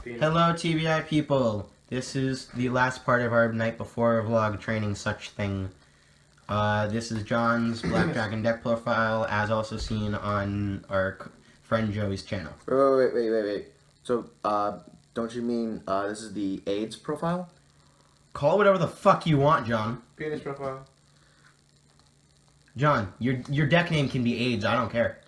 Hello TBI people, this is the last part of our night before vlog training such thing. This is John's Black Dragon deck profile as also seen on our friend Joey's channel. Wait. So, don't you mean, this is the AIDS profile? Call it whatever the fuck you want, John. Penis profile. John, your deck name can be AIDS, I don't care.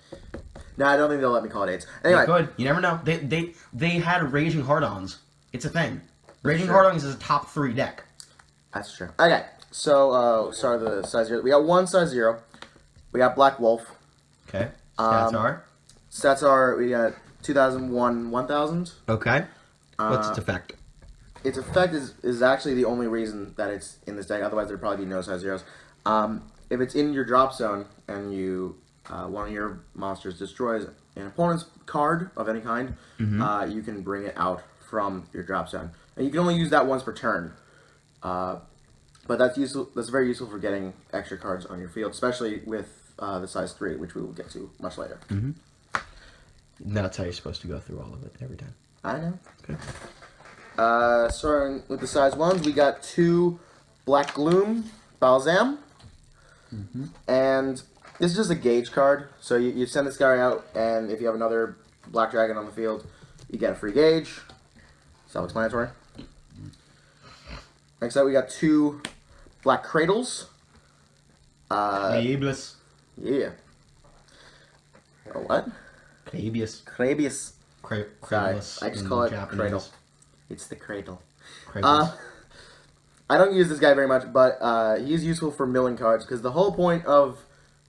No, I don't think they'll let me call it AIDS. Anyway. They could, you never know. They had Raging Hard-Ons. It's a thing. Raging Sure. Hard-Ons is a top 3 deck. That's true. Okay, so, sorry, the size 0. We got one size 0. We got Black Wolf. Okay. Stats are, we got 2001, 1000. Okay. What's its effect? Its effect is actually the only reason that it's in this deck, otherwise there'd probably be no size 0s. If it's in your drop zone and you one of your monsters destroys an opponent's card of any kind, you can bring it out from your drop zone. And you can only use that once per turn. But that's useful. That's very useful for getting extra cards on your field, especially with the size 3, which we will get to much later. That's how you're supposed to go through all of it every time. I know. Okay. Starting with the size 1s, we got 2 Black Gloom Balsam. And this is just a gauge card. So you send this guy out, and if you have another Black Dragon on the field, you get a free gauge. Self-explanatory. Next up, we got 2 Black Cradles. Crabius. Yeah. Oh, what? Crabius. Crabius. Sorry, I just call it Japanese. Cradle. It's the Cradle. Crabius. I don't use this guy very much, but he's useful for milling cards, because the whole point of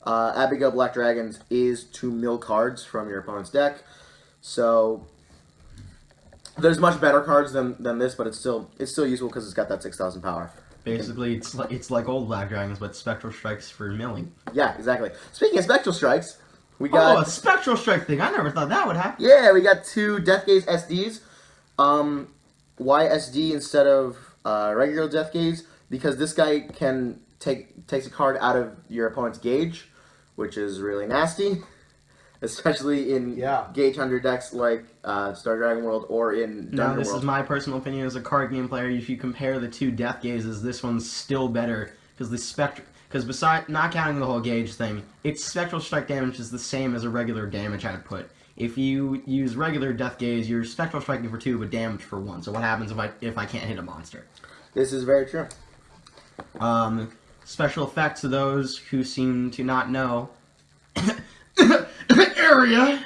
Abigail Black Dragons is to mill cards from your opponent's deck. So there's much better cards than this, but it's still useful because it's got that 6,000 power. Basically, it's like old Black Dragons, but Spectral Strikes for milling. Yeah, exactly. Speaking of Spectral Strikes, we got... Oh, a Spectral Strike thing! I never thought that would happen. Yeah, we got 2 Death Gaze SDs. Why SD instead of regular Death Gaze? Because this guy can takes a card out of your opponent's gauge, which is really nasty, especially in Gauge Hunter decks like Star Dragon World or in Dungeon Now, this World. is my personal opinion as a card game player. If you compare the 2 Death Gazes, this one's still better because besides not counting the whole gauge thing, its Spectral Strike damage is the same as a regular damage output. If you use regular Death Gaze, you're Spectral Striking for 2 but damage for 1. So what happens if I can't hit a monster? This is very true. Special effects to those who seem to not know. Area.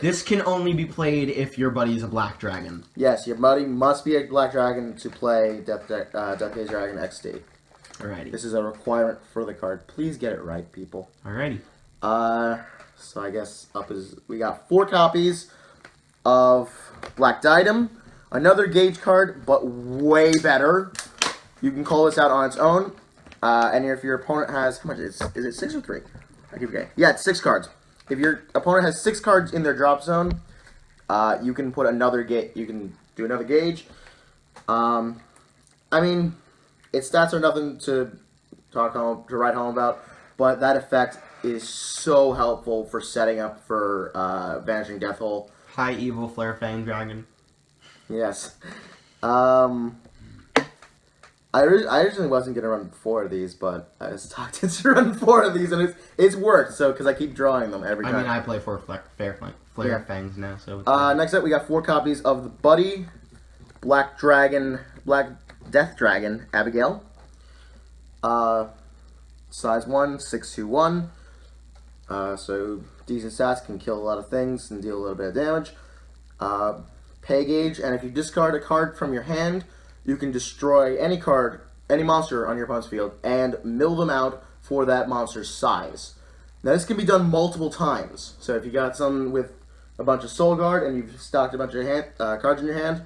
This can only be played if your buddy's a Black Dragon. Yes, your buddy must be a Black Dragon to play Death Gaze Dragon XD. Alrighty. This is a requirement for the card. Please get it right, people. Alrighty. So I guess we got 4 copies of Black Diadem. Another gauge card, but way better. You can call this out on its own. And if your opponent has, how much is it 6 or 3? I keep forgetting. Yeah, it's 6 cards. If your opponent has 6 cards in their drop zone, you can put another You can do another gauge. I mean, its stats are nothing to write home about, but that effect is so helpful for setting up for Vanishing Death Hole. High Evil Flare Fang Dragon. Yes. I originally wasn't gonna run 4 of these, but I was talked into run 4 of these, and it's worked. So because I keep drawing them every time. I mean, I play 4 Flare Fangs now. So. Next up, we got 4 copies of the Buddy Black Death Dragon Abigail. Size 1, 621. So decent stats, can kill a lot of things and deal a little bit of damage. Pay gauge, and if you discard a card from your hand, you can destroy any monster on your opponent's field, and mill them out for that monster's size. Now this can be done multiple times. So if you got someone with a bunch of Soul Guard and you've stocked a bunch of cards in your hand,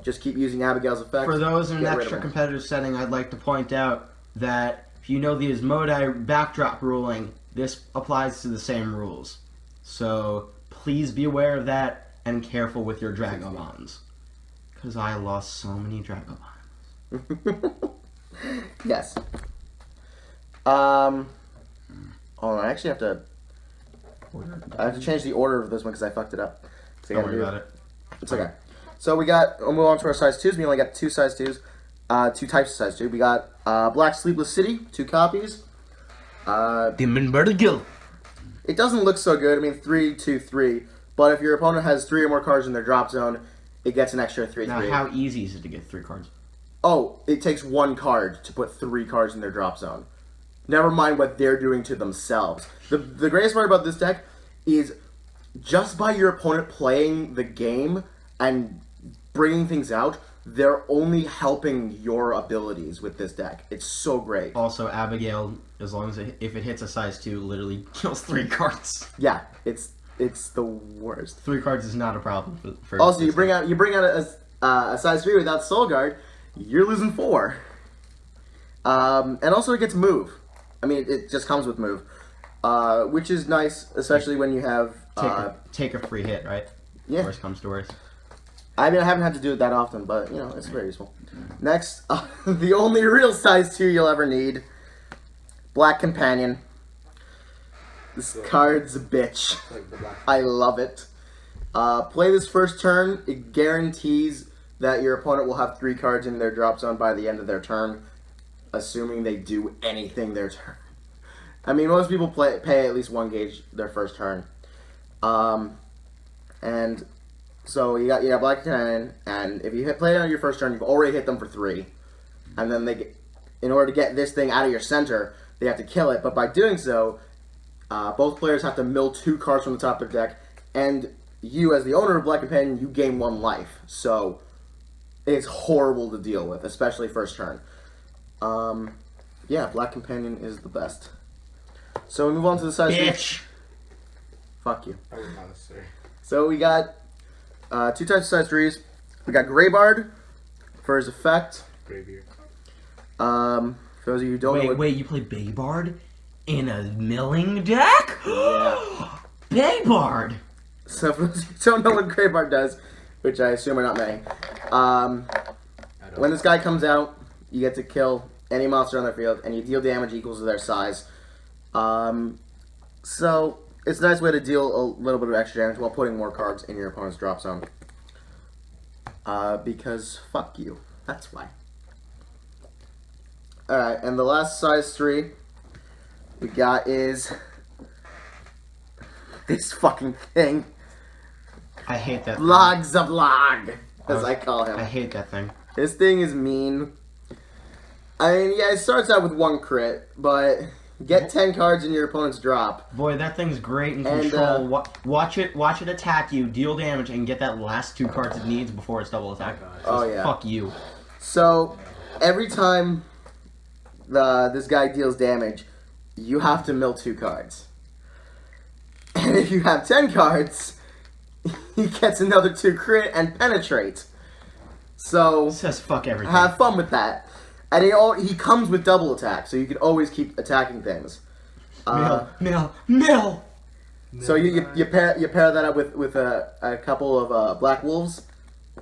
just keep using Abigail's effect. For those in an extra competitive setting, I'd like to point out that if you know the Asmodai backdrop ruling, this applies to the same rules. So please be aware of that and careful with your Dragomons. Because I lost so many Dragomons. Yes. Oh, I actually have to change the order of this one because I fucked it up. So Don't worry about it. It's okay. So we'll move on to our size 2s. We only got 2 size 2s. 2 types of size 2. We got Black Sleepless City, 2 copies. TeamBurningInfinitey. It doesn't look so good. I mean, 3, 2, 3. But if your opponent has 3 or more cards in their drop zone, it gets an extra 3, Now, 3. how easy is it to get 3 cards? Oh, it takes 1 card to put 3 cards in their drop zone. Never mind what they're doing to themselves. The greatest part about this deck is just by your opponent playing the game and bringing things out, they're only helping your abilities with this deck. It's so great. Also, Abigail, as long as if it hits a size 2, literally kills 3 cards. Yeah, it's the worst. 3 cards is not a problem for Also, you bring out a size 3 without Soul Guard, you're losing 4. And also it gets move. I mean, it just comes with move, which is nice, especially when you have take a free hit, right? Yeah. Worst comes to worst. I mean, I haven't had to do it that often, but, you know, it's very useful. Next, the only real size 2 you'll ever need. Black Companion. This card's a bitch. I love it. Play this first turn. It guarantees that your opponent will have 3 cards in their drop zone by the end of their turn, assuming they do anything their turn. I mean, most people pay at least 1 gauge their first turn. And so you got Black Cannon, and if you play it on your first turn, you've already hit them for 3. And then in order to get this thing out of your center, they have to kill it. But by doing so, both players have to mill 2 cards from the top of their deck, and you, as the owner of Black Companion, you gain 1 life. So it's horrible to deal with, especially first turn. Yeah, Black Companion is the best. So we move on to the size. Bitch! Fuck you. I was not necessary. So we got 2 types of size 3s. We got Greybard for his effect. Graybeard. For those of you who don't know, Wait, you play Baybard in a milling deck? Yeah. Baybard! So for those of you who don't know what Greybard does, which I assume are not many, when this guy comes out, you get to kill any monster on their field, and you deal damage equals to their size. So it's a nice way to deal a little bit of extra damage while putting more cards in your opponent's drop zone. Because fuck you. That's why. Alright, and the last size 3 we got is this fucking thing. I hate that Logs of Log, as I call him. I hate that thing. This thing is mean. I mean, yeah, it starts out with 1 crit, but get 10 cards in your opponent's drop. Boy, that thing's great in And, control. Watch it attack you, deal damage, and get that last 2 cards it needs before it's double attack. Oh, yeah. Fuck you. So, every time this guy deals damage, you have to mill 2 cards. And if you have 10 cards, he gets another 2 crit and penetrate. So, It says fuck everything. have fun with that. And he comes with double attack, so you can always keep attacking things. Mill! So you pair that up with a couple of black wolves,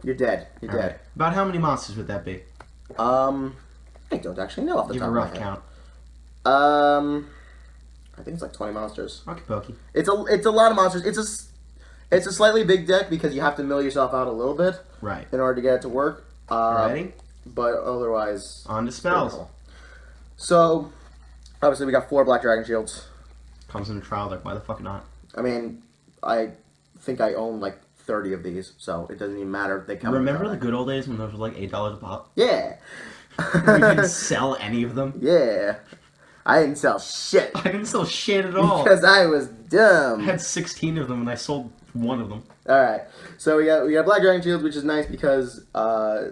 you're dead. You're dead. Right. About how many monsters would that be? I don't actually know off the Give top a of my rough head. count. I think it's like 20 monsters. Okie pokey. It's a lot of monsters. It's a slightly big deck because you have to mill yourself out a little bit Right. in order to get it to work. Ready? But otherwise, On to spells. cool. So obviously we got 4 Black Dragon Shields. Comes in a trial deck, why the fuck not? I mean, I think I own like 30 of these, so it doesn't even matter if they come. Remember the good old days when those were like $8 a pop? Yeah. We didn't sell any of them. Yeah. I didn't sell shit. I didn't sell shit at all. Because I was dumb. I had 16 of them and I sold 1 of them. Alright, so we got Black Dragon Shields, which is nice because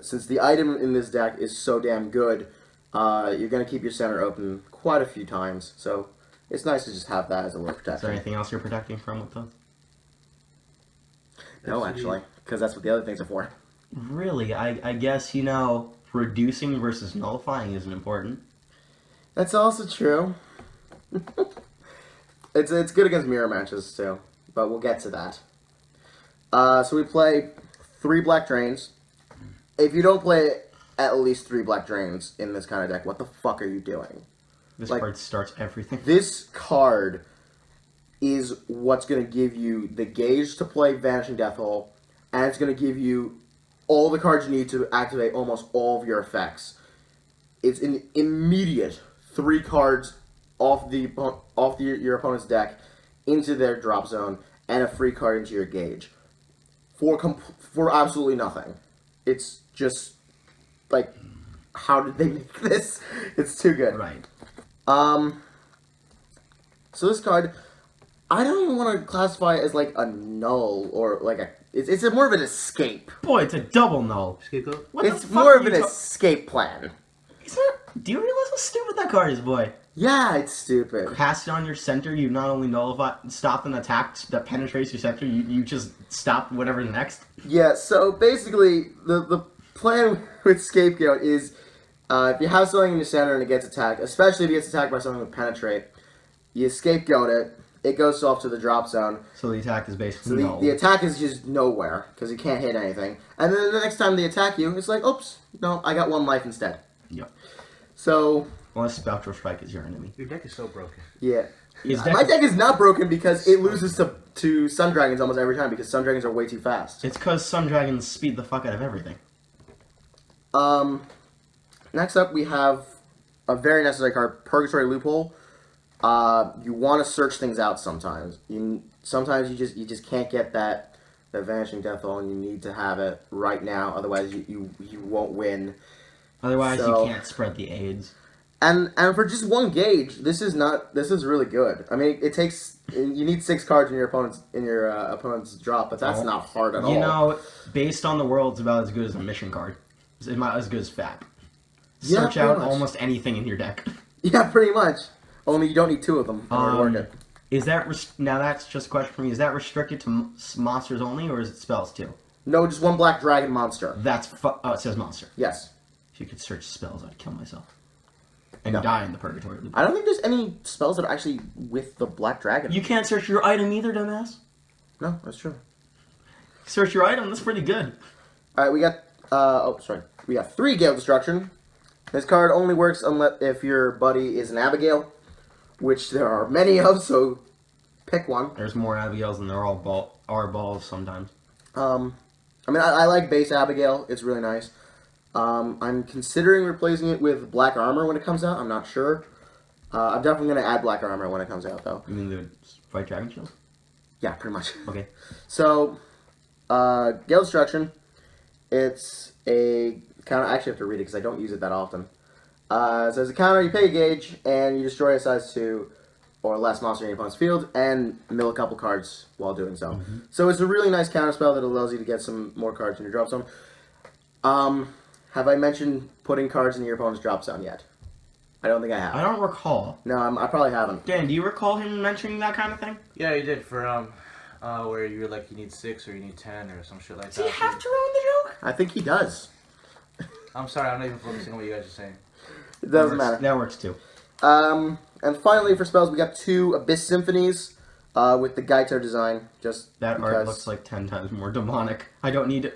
since the item in this deck is so damn good, you're going to keep your center open quite a few times. So it's nice to just have that as a little Is there protection. anything else you're protecting from with those? No, actually, because that's what the other things are for. Really? I guess, reducing versus nullifying isn't important. That's also true. It's good against mirror matches too, but we'll get to that. So we play 3 Black Drains. If you don't play at least 3 Black Drains in this kind of deck, what the fuck are you doing? This Like- card starts everything. This card is what's going to give you the gauge to play Vanishing Death Hole and it's going to give you all the cards you need to activate almost all of your effects. It's an immediate 3 cards off your opponent's deck into their drop zone, and a free card into your gauge for absolutely nothing. It's just like, how did they make this? It's too good. Right. So this card, I don't even want to classify it as like a null or like a. It's more of an escape. Boy, it's a double null. Scapegoat? What the It's fuck more are of an you escape plan. Do you realize how stupid that card is, boy? Yeah, it's stupid. Cast it on your center, you not only stop an attack that penetrates your center, you just stop whatever's next. Yeah, so basically, the plan with Scapegoat is if you have something in your center and it gets attacked, especially if it gets attacked by something with Penetrate, you Scapegoat it, it goes off to the drop zone. So the attack is basically So null. the attack is just nowhere, because you can't hit anything. And then the next time they attack you, it's like, oops, no, I got 1 life instead. Yep. So, Unless Spectral Strike is your enemy. Your deck is so broken. yeah. His My deck is not broken because it loses to Sun Dragons almost every time, because Sun Dragons are way too fast. It's because Sun Dragons speed the fuck out of everything. Next up, we have a very necessary card, Purgatory Loophole. You want to search things out sometimes. Sometimes you just can't get that Vanishing Deathfall, and you need to have it right now. Otherwise, you won't win. Otherwise, So- you can't spread the AIDS. And for just 1 gauge, this is really good. I mean, you need 6 cards in your opponent's drop, but that's not hard at all. You know, based on the world, it's about as good as a mission card. It's about as good as FAP. Yeah, Search pretty out much. almost anything in your deck. Yeah, pretty much. Only you don't need 2 of them in order to work it. Is that now? That's just a question for me. Is that restricted to monsters only, or is it spells too? No, just 1 black dragon monster. That's it says monster. Yes. If you could search spells, I'd kill myself and No. die in the purgatory loop. I don't think there's any spells that are actually with the black dragon. You can't search your item either, dumbass. No, that's true. Search your item. That's pretty good. All right, we got. We got 3 Gale Destruction. This card only works if your buddy is an Abigail, which there are many of. So pick one. There's more Abigails than there are balls sometimes. I mean, I like base Abigail. It's really nice. I'm considering replacing it with Black Armor when it comes out. I'm not sure. I'm definitely going to add Black Armor when it comes out, though. You mean the Fight Dragon Shield? Yeah, pretty much. Okay. So, Gale Destruction. It's a counter. I actually have to read it because I don't use it that often. So as a counter, you pay a gauge, and you destroy a size 2 or less monster in your opponent's field, and mill a couple cards while doing so. Mm-hmm. So it's a really nice counter spell that allows you to get some more cards in your drop zone. Have I mentioned putting cards in your opponent's drop zone yet? I don't think I have. I don't recall. No, I probably haven't. Dan, do you recall him mentioning that kind of thing? Yeah, you did for where you're like you need 6 or you need 10 or some shit like Does that. he have to ruin the joke? I think he does. I'm sorry, I'm not even focusing on what you guys are saying. It doesn't matter. That works too. And finally, for spells, we got 2 Abyss Symphonies with the Gaito design. Just That because... art looks like 10 times more demonic. I don't need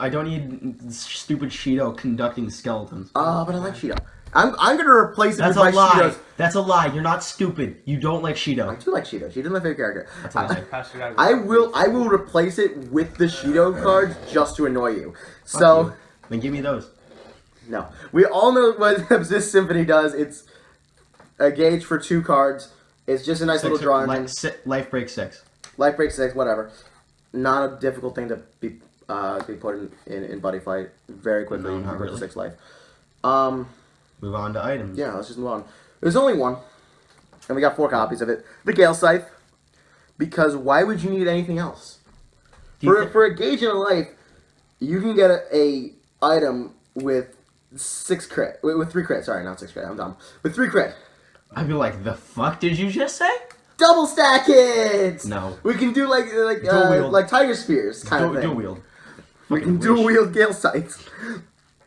stupid Shido conducting skeletons. but I like Shido. I'm gonna replace it That's with a my lie. Shidos. That's a lie. You're not stupid. You don't like I Shido. do like Shido. Shido's my favorite character. That's what I said. Pastor guy. I will replace it with the Shido cards just to annoy you. So Fuck you. Then give me those. no, we all know what Abyss Symphony does. It's a gauge for 2 cards. It's just a nice little draw engine. Life break 6. Life break 6, whatever. Not a difficult thing to be put in Buddyfight very quickly. No, not with really. 6 life. Move on to items. Yeah, let's just move on. There's only one, and we got 4 copies of it. The Gale Scythe, because why would you need anything else? For a gauge in a life, you can get a item with 6 crit, with 3 crit. Sorry, not 6 crit. I'm dumb. With 3 crit. I'd be like, the fuck did you just say? Double stack it. No. We can do like Dual wield. like Tiger Spears kind of thing. Dual wield. We can Fucking dual wish. wield Gale Scythes.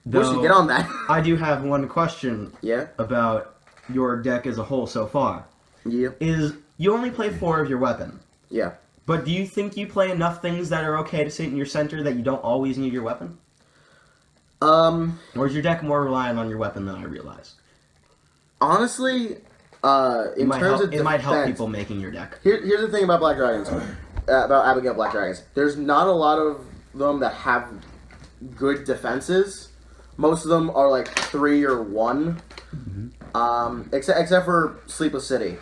We should get on that. I do have one question Yeah. about your deck as a whole so far. Yeah. Is you only play 4 of your weapon, Yeah. but do you think you play enough things that are okay to sit in your center that you don't always need your weapon? Or is your deck more reliant on your weapon than I realize? Honestly, in terms of It might help defense, people making your deck. Here's the thing about Black Dragons, about Abigail Black Dragons. There's not a lot of them that have good defenses. Most of them are like 3 or 1. Except for Sleepless City,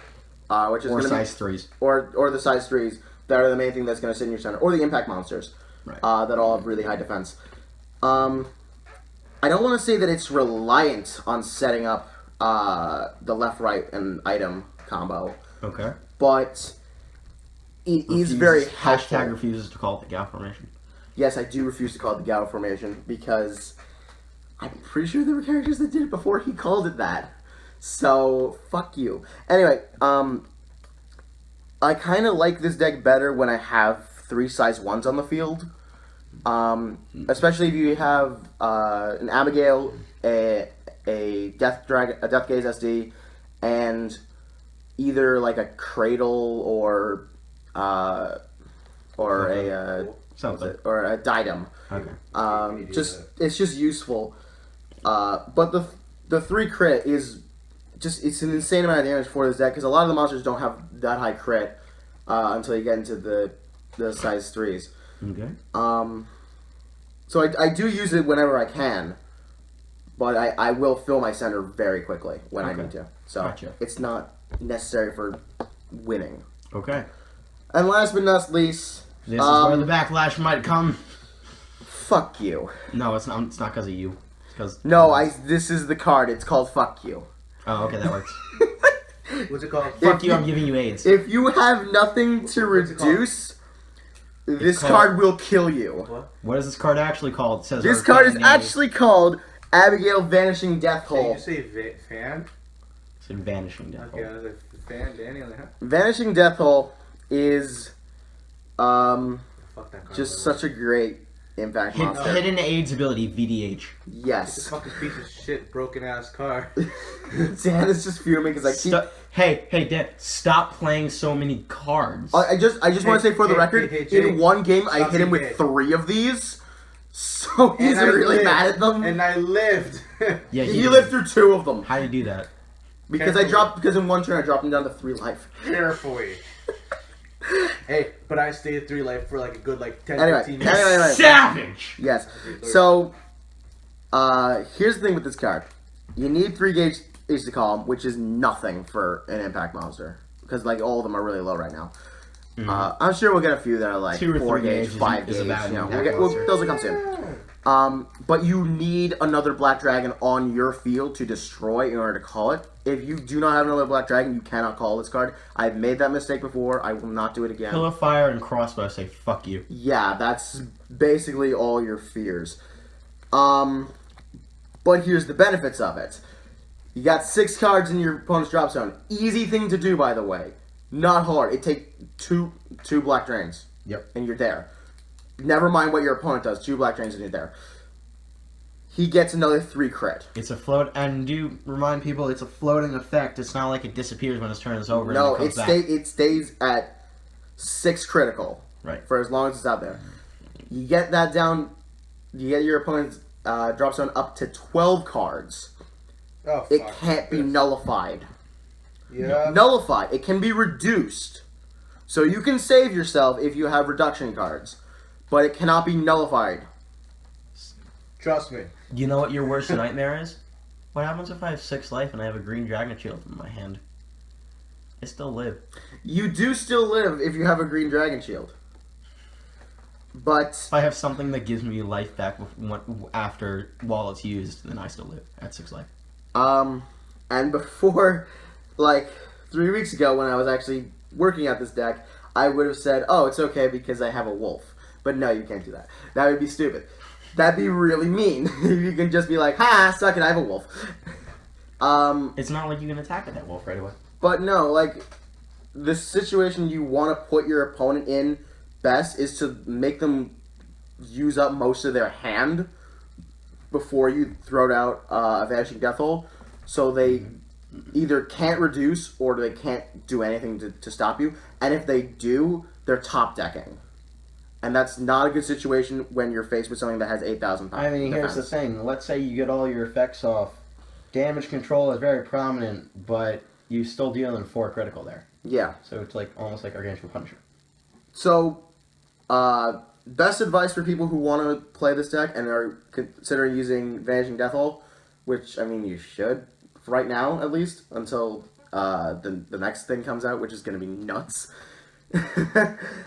which is Or going to be size 3s. or the size 3s that are the main thing that's going to sit in your center, or the impact monsters, Right. that all have really high defense. I don't want to say that it's reliant on setting up the left, right, and item combo, Okay. but it is very helpful. Hashtag refuses to call it the Gal formation. Yes, I do refuse to call it the Gao formation because I'm pretty sure there were characters that did it before he called it that. So, fuck you. Anyway, I kind of like this deck better when I have 3 size 1s on the field. Especially if you have an Abigail, a Death Gaze SD, and either like a Cradle or a Something. or a Didem. Okay. It's just useful. But the 3 crit is just, it's an insane amount of damage for this deck because a lot of the monsters don't have that high crit until you get into the size 3s. Okay. So I do use it whenever I can, but I will fill my center very quickly when I need to. So Gotcha. it's not necessary for winning. Okay. And last but not least, This is where the backlash might come. fuck you. No, it's not. It's not because of you. It's because No, this is the card. It's called fuck you. Oh, okay, that works. What's it called? Fuck you, I'm giving you AIDS. If you have nothing to What's it called? reduce, this called- card will kill you. What? What is this card actually called? It says This our card is fan name. actually called Abigail Vanishing Death Did you Hole. say fan? It's in Vanishing Death. Okay, I was like, fan, Danny, huh? Vanishing Death Hole is Fuck that card. just such a great impact monster. Hidden AIDS ability, VDH. This Yes. fucking piece of shit, broken ass card. Dan is just fuming because I keep. Hey, Dan, stop playing so many cards. I just want to say for the record, hey, Jake, in one game I stop hit him being with gay. 3 of these, so he's And I really lived, mad at them. And I lived. Yeah, he lived through 2 of them How do you do that? because in one turn I dropped him down to 3 life. Carefully. Hey, but I stayed at 3 life for like a good 10, Anyway, 15 minutes. anyway. Savage! Yes. So, here's the thing with this card. You need 3 gauge Ace to Calm, which is nothing for an impact monster. Because, all of them are really low right now. I'm sure we'll get a few that are like 2 or 4 3 gauge, gauge 5 is gauge. about You know, an we'll impact get, monster. those will come soon. But you need another Black Dragon on your field to destroy in order to call it. If you do not have another Black Dragon, you cannot call this card. I've made that mistake before. I will not do it again. Pillow Fire and Crossbow say fuck you. Yeah, that's basically all your fears. But here's the benefits of it. You got 6 cards in your opponent's drop zone. Easy thing to do, by the way. Not hard. It takes two Black Drains. Yep. And you're there. Never mind what your opponent does. 2 Black Drains and you're there. He gets another 3 crit. It's a float, and do remind people it's a floating effect. It's not like it disappears when his turn is over. No, and it it comes back. stays at 6 critical. Right. For as long as it's out there. You get that down. You get your opponent's drop zone up to 12 cards. Oh, It fuck. can't be nullified. Yeah. Nullified. It can be reduced. So you can save yourself if you have reduction cards. But it cannot be nullified. Trust me. You know what your worst nightmare is? What happens if I have 6 life and I have a green dragon shield in my hand? I still live. You do still live if you have a green dragon shield. But If I have something that gives me life back after while it's used, then I still live at 6 life. and before 3 weeks ago when I was actually working at this deck, I would have said, "Oh, it's okay because I have a wolf." But no, you can't do that. That would be stupid. That'd be really mean. You can just be like, "Ha, suck it, I have a wolf." It's not like you can attack at that wolf right away. But no, the situation you want to put your opponent in best is to make them use up most of their hand before you throw out a Vanishing Death Hole, so they either can't reduce or they can't do anything to stop you. And if they do, they're top decking. And that's not a good situation when you're faced with something that has 8,000 pounds. I mean, here's the thing. Let's say you get all your effects off. Damage control is very prominent, but you still deal in 4 critical there. Yeah. So it's almost like Gargantuan Punisher. So, Best advice for people who want to play this deck and are considering using Vanishing Death Hole, which, I mean, you should, right now, at least, until the next thing comes out, which is going to be nuts.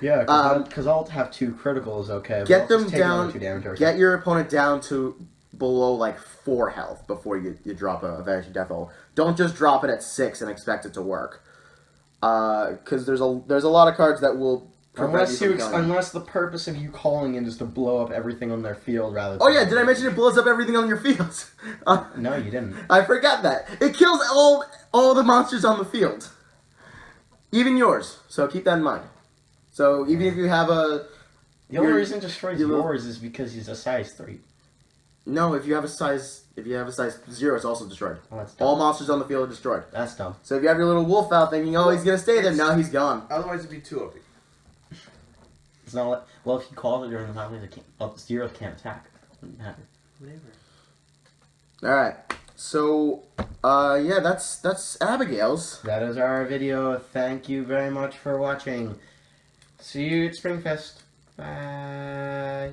Yeah, because I'll have 2 criticals, okay. Get but them down, get your opponent down to below, like, 4 health before you drop a Vanishing Death Hole. Don't just drop it at 6 and expect it to work. Because there's a lot of cards that will... Unless the purpose of you calling in is to blow up everything on their field rather than... Oh yeah, did I mention it blows up everything on your field? No, you didn't. I forgot that. It kills all the monsters on the field. Even yours. So keep that in mind. So even if you have a... The only reason it destroys yours is because he's a size 3. No, if you have a size 0, it's also destroyed. Oh, that's dumb. All monsters on the field are destroyed. That's dumb. So if you have your little wolf out thinking, oh, he's going to stay there, no, he's gone. Otherwise, it'd be 2 OP. It's not like, well, if you call it during the time, zeros can't attack. Wouldn't matter. Whatever. Alright. So, yeah, that's Abigail's. That is our video. Thank you very much for watching. See you at Springfest. Bye.